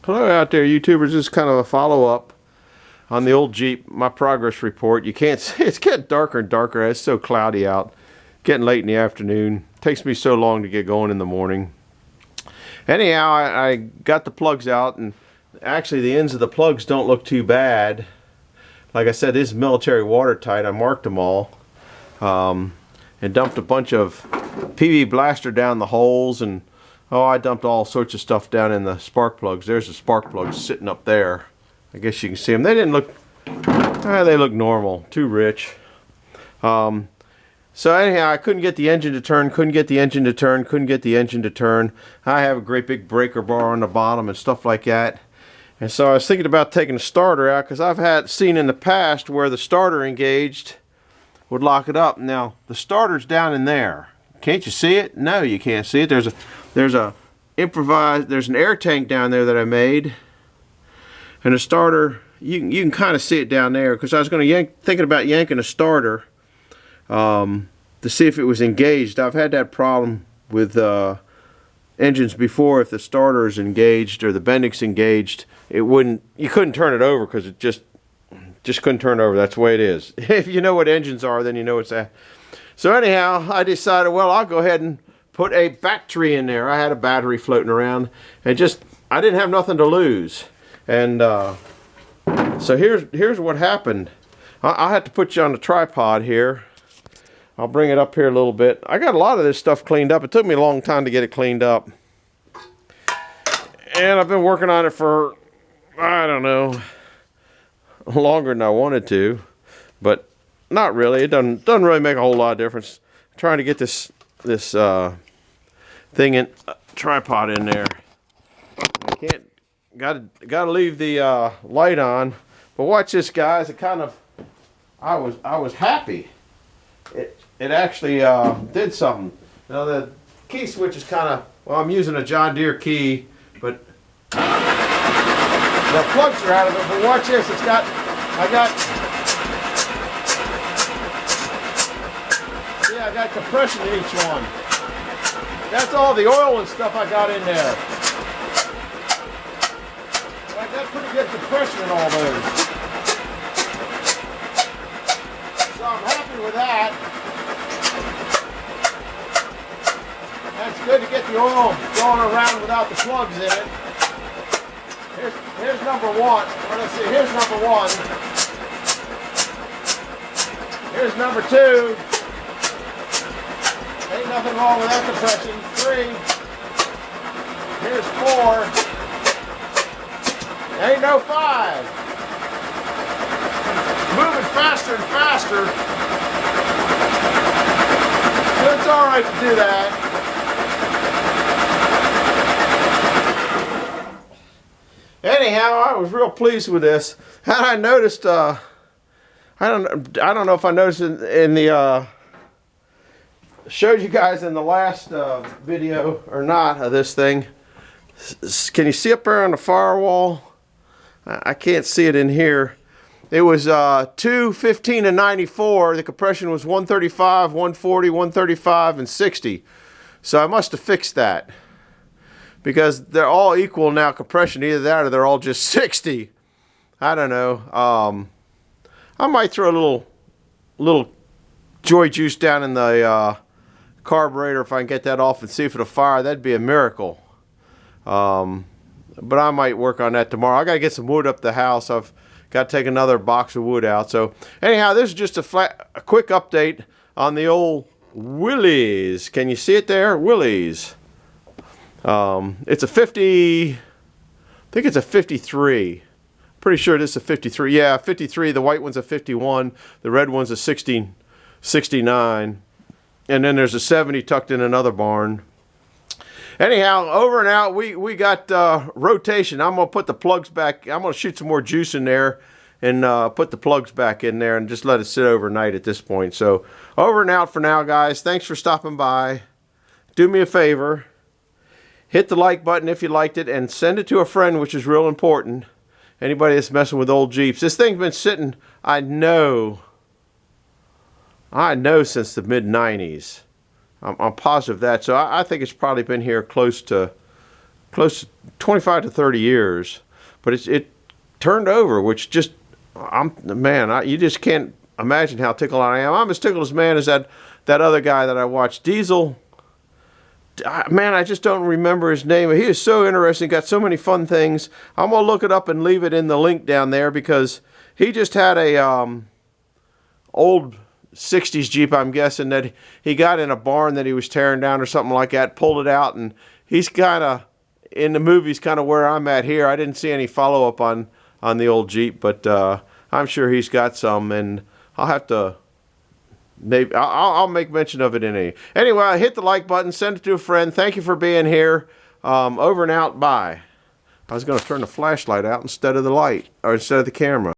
Hello out there, YouTubers. This is kind of a follow-up on the old Jeep, my progress report. You can't see, it's getting darker and darker. It's so cloudy out. Getting late in the afternoon. Takes me so long to get going in the morning. Anyhow, I got the plugs out, and actually the ends of the plugs don't look too bad. Like I said, this is military watertight. I marked them all. And dumped a bunch of PV blaster down the holes, and I dumped all sorts of stuff down in the spark plugs. There's the spark plugs sitting up there. I guess you can see them. They didn't look, they look normal, too rich. So anyhow, I couldn't get the engine to turn, couldn't get the engine to turn. I have a great big breaker bar on the bottom and stuff like that. And so I was thinking about taking the starter out, because I've seen in the past where the starter engaged would lock it up. Now the starter's down in there. Can't you see it? No, you can't see it. There's an air tank down there that I made, and the starter, you can kind of see it down there, because I was thinking about yanking a starter to see if it was engaged. I've had that problem with engines before. If the starter is engaged or the bendx engaged, you couldn't turn it over, because it just couldn't turn over. That's the way it is. If you know what engines are, then you know it's that. So anyhow, I decided, well, I'll go ahead and put a battery in there. I had a battery floating around, and I didn't have nothing to lose. And so here's what happened. I had to put you on the tripod here. I'll bring it up here a little bit. I got a lot of this stuff cleaned up. It took me a long time to get it cleaned up, and I've been working on it for, I don't know, longer than I wanted to, but not really. It doesn't really make a whole lot of difference. I'm trying to get this thing in tripod in there. I can't. Gotta leave the light on. But watch this, guys. It kind of, I was happy. It actually did something. Now the key switch is kind of, well, I'm using a John Deere key, but the plugs are out of it. But watch this. I got compression in each one. That's all the oil and stuff I got in there. I got pretty good compression in all those. So I'm happy with that. That's good to get the oil going around without the plugs in it. Here's number one. Well, let's see, here's number one. Here's number two. Ain't nothing wrong with that compression. 3. Here's 4. Ain't no 5. Moving faster and faster. So it's alright to do that. Anyhow, I was real pleased with this. Had I noticed, I don't know if I noticed in the showed you guys in the last video or not of this thing. Can you see up there on the firewall? I can't see it in here. It was 215 to 94. The compression was 135, 140, 135, and 60. So I must have fixed that, because they're all equal now, compression. Either that or they're all just 60. I don't know. I might throw a little joy juice down in the carburetor if I can get that off and see if it'll fire. That'd be a miracle. But I might work on that tomorrow. I gotta get some wood up the house. I've got to take another box of wood out. So anyhow, this is just a quick update on the old Willys. Can you see it there? Willys. It's a 50, I think it's a 53. Pretty sure this is a 53. Yeah, 53. The white one's a 51. The red one's a 69. And then there's a 70 tucked in another barn. Anyhow, over and out. We got rotation. I'm going to put the plugs back. I'm going to shoot some more juice in there and put the plugs back in there and just let it sit overnight at this point. So over and out for now, guys. Thanks for stopping by. Do me a favor. Hit the like button if you liked it, and send it to a friend, which is real important. Anybody that's messing with old Jeeps. This thing's been sitting, I know since the mid-90s. I'm positive of that. So I think it's probably been here close to close to 25 to 30 years, but it turned over, which just, you just can't imagine how tickled I am. I'm as tickled as man as that other guy that I watched, Diesel. Man, I just don't remember his name. He is so interesting, got so many fun things. I'm gonna look it up and leave it in the link down there, because he just had a old 60s Jeep, I'm guessing, that he got in a barn that he was tearing down or something like that, pulled it out, and he's kind of, in the movies, kind of where I'm at here. I didn't see any follow-up on the old Jeep, but I'm sure he's got some, and I'll have to, maybe I'll make mention of it in a. Anyway, hit the like button, send it to a friend. Thank you for being here. Over and out. Bye. I was going to turn the flashlight out instead of the light, or instead of the camera.